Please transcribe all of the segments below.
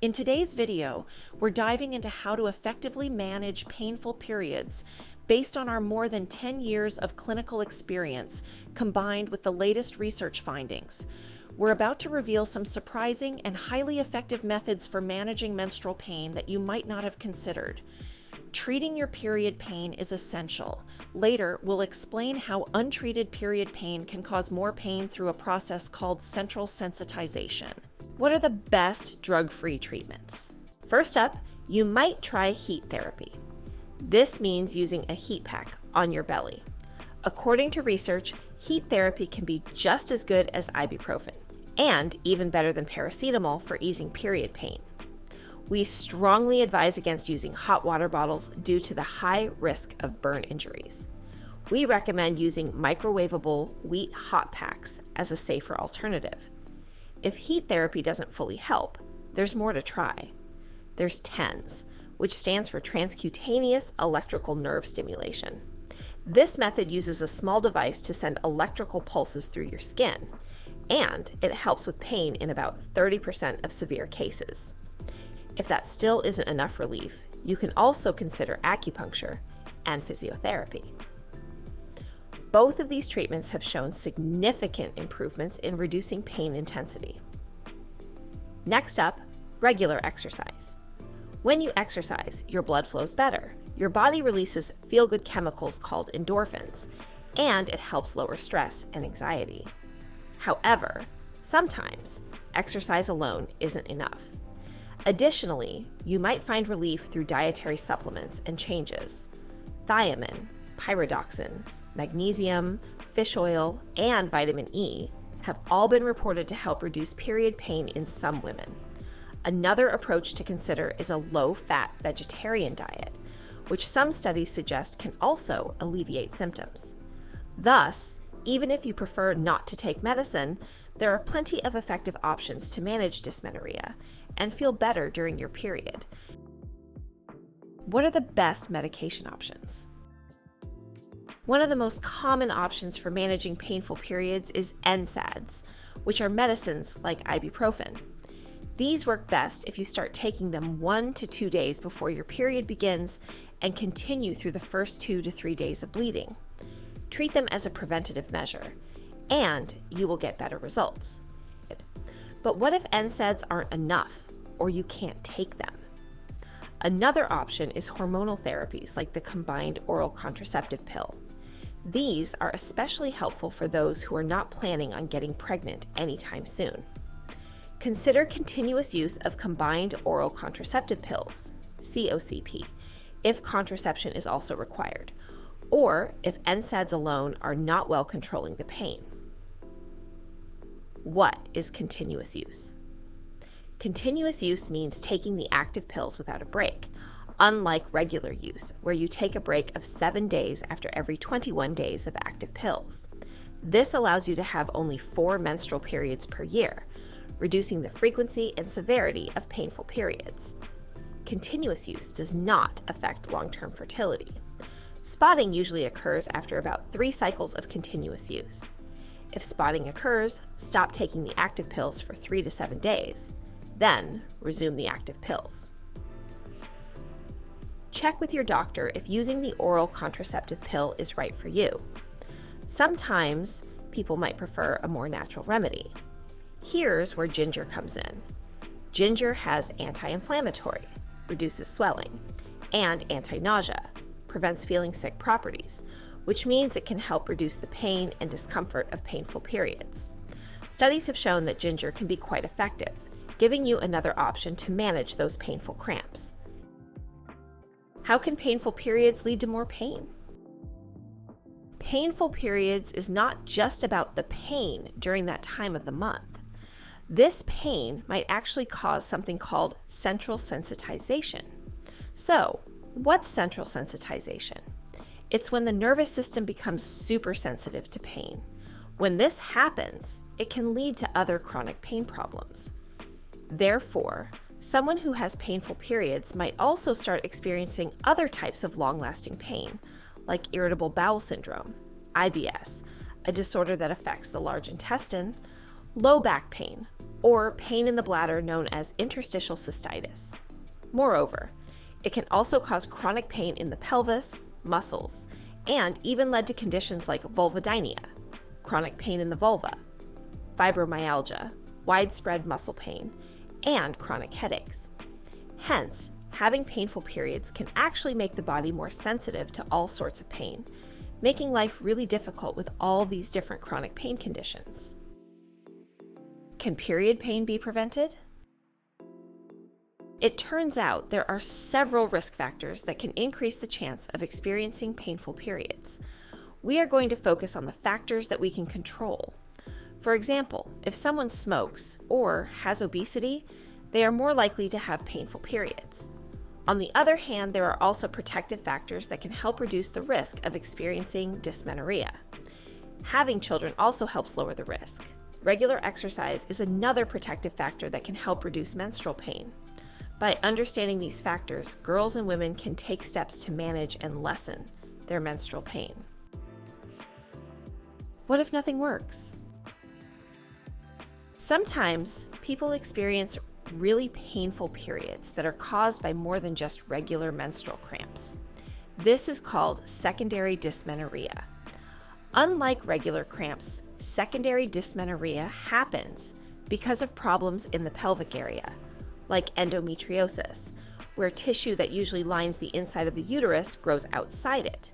In today's video, we're diving into how to effectively manage painful periods based on our more than 10 years of clinical experience combined with the latest research findings. We're about to reveal some surprising and highly effective methods for managing menstrual pain that you might not have considered. Treating your period pain is essential. Later, we'll explain how untreated period pain can cause more pain through a process called central sensitization. What are the best drug-free treatments? First up, you might try heat therapy. This means using a heat pack on your belly. According to research, heat therapy can be just as good as ibuprofen, and even better than paracetamol for easing period pain. We strongly advise against using hot water bottles due to the high risk of burn injuries. We recommend using microwavable wheat hot packs as a safer alternative. If heat therapy doesn't fully help, there's more to try. There's TENS, which stands for transcutaneous electrical nerve stimulation. This method uses a small device to send electrical pulses through your skin, and it helps with pain in about 30% of severe cases. If that still isn't enough relief, you can also consider acupuncture and physiotherapy. Both of these treatments have shown significant improvements in reducing pain intensity. Next up, regular exercise. When you exercise, your blood flows better. Your body releases feel-good chemicals called endorphins, and it helps lower stress and anxiety. However, sometimes exercise alone isn't enough. Additionally, you might find relief through dietary supplements and changes. Thiamine, pyridoxine, magnesium, fish oil, and vitamin E have all been reported to help reduce period pain in some women. Another approach to consider is a low-fat vegetarian diet, which some studies suggest can also alleviate symptoms. Thus, even if you prefer not to take medicine, there are plenty of effective options to manage dysmenorrhea and feel better during your period. What are the best medication options? One of the most common options for managing painful periods is NSAIDs, which are medicines like ibuprofen. These work best if you start taking them 1 to 2 days before your period begins and continue through the first 2 to 3 days of bleeding. Treat them as a preventative measure, and you will get better results. But what if NSAIDs aren't enough, or you can't take them? Another option is hormonal therapies like the combined oral contraceptive pill. These are especially helpful for those who are not planning on getting pregnant anytime soon. Consider continuous use of combined oral contraceptive pills, COCP, if contraception is also required, or if NSAIDs alone are not well controlling the pain. What is continuous use? Continuous use means taking the active pills without a break, unlike regular use, where you take a break of 7 days after every 21 days of active pills. This allows you to have only 4 menstrual periods per year, reducing the frequency and severity of painful periods. Continuous use does not affect long-term fertility. Spotting usually occurs after about 3 cycles of continuous use. If spotting occurs, stop taking the active pills for 3 to 7 days, then resume the active pills. Check with your doctor if using the oral contraceptive pill is right for you. Sometimes people might prefer a more natural remedy. Here's where ginger comes in. Ginger has anti-inflammatory, reduces swelling, and anti-nausea, prevents feeling sick properties, which means it can help reduce the pain and discomfort of painful periods. Studies have shown that ginger can be quite effective, giving you another option to manage those painful cramps. How can painful periods lead to more pain? Painful periods is not just about the pain during that time of the month. This pain might actually cause something called central sensitization. So, what's central sensitization? It's when the nervous system becomes super sensitive to pain. When this happens, it can lead to other chronic pain problems. Therefore, someone who has painful periods might also start experiencing other types of long-lasting pain, like irritable bowel syndrome, IBS, a disorder that affects the large intestine, low back pain, or pain in the bladder known as interstitial cystitis. Moreover, it can also cause chronic pain in the pelvis, muscles, and even lead to conditions like vulvodynia, chronic pain in the vulva, fibromyalgia, widespread muscle pain, and chronic headaches. Hence, having painful periods can actually make the body more sensitive to all sorts of pain, making life really difficult with all these different chronic pain conditions. Can period pain be prevented? It turns out there are several risk factors that can increase the chance of experiencing painful periods. We are going to focus on the factors that we can control. For example, if someone smokes or has obesity, they are more likely to have painful periods. On the other hand, there are also protective factors that can help reduce the risk of experiencing dysmenorrhea. Having children also helps lower the risk. Regular exercise is another protective factor that can help reduce menstrual pain. By understanding these factors, girls and women can take steps to manage and lessen their menstrual pain. What if nothing works? Sometimes people experience really painful periods that are caused by more than just regular menstrual cramps. This is called secondary dysmenorrhea. Unlike regular cramps, secondary dysmenorrhea happens because of problems in the pelvic area, like endometriosis, where tissue that usually lines the inside of the uterus grows outside it,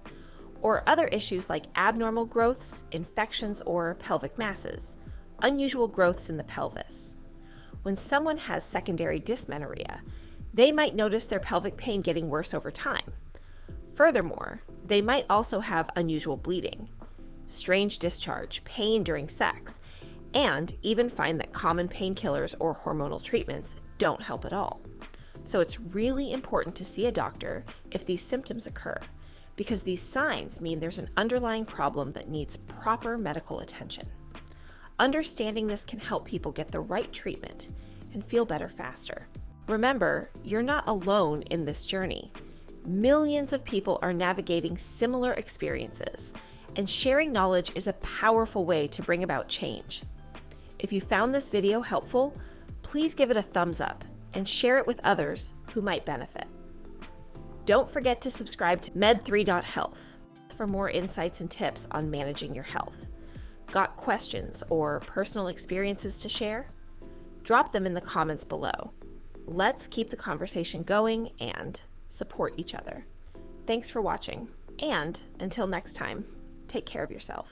or other issues like abnormal growths, infections, or pelvic masses, unusual growths in the pelvis. When someone has secondary dysmenorrhea, they might notice their pelvic pain getting worse over time. Furthermore, they might also have unusual bleeding, strange discharge, pain during sex, and even find that common painkillers or hormonal treatments don't help at all. So it's really important to see a doctor if these symptoms occur, because these signs mean there's an underlying problem that needs proper medical attention. Understanding this can help people get the right treatment and feel better faster. Remember, you're not alone in this journey. Millions of people are navigating similar experiences, and sharing knowledge is a powerful way to bring about change. If you found this video helpful, please give it a thumbs up and share it with others who might benefit. Don't forget to subscribe to med3.health for more insights and tips on managing your health. Got questions or personal experiences to share? Drop them in the comments below. Let's keep the conversation going and support each other. Thanks for watching, and until next time, take care of yourself.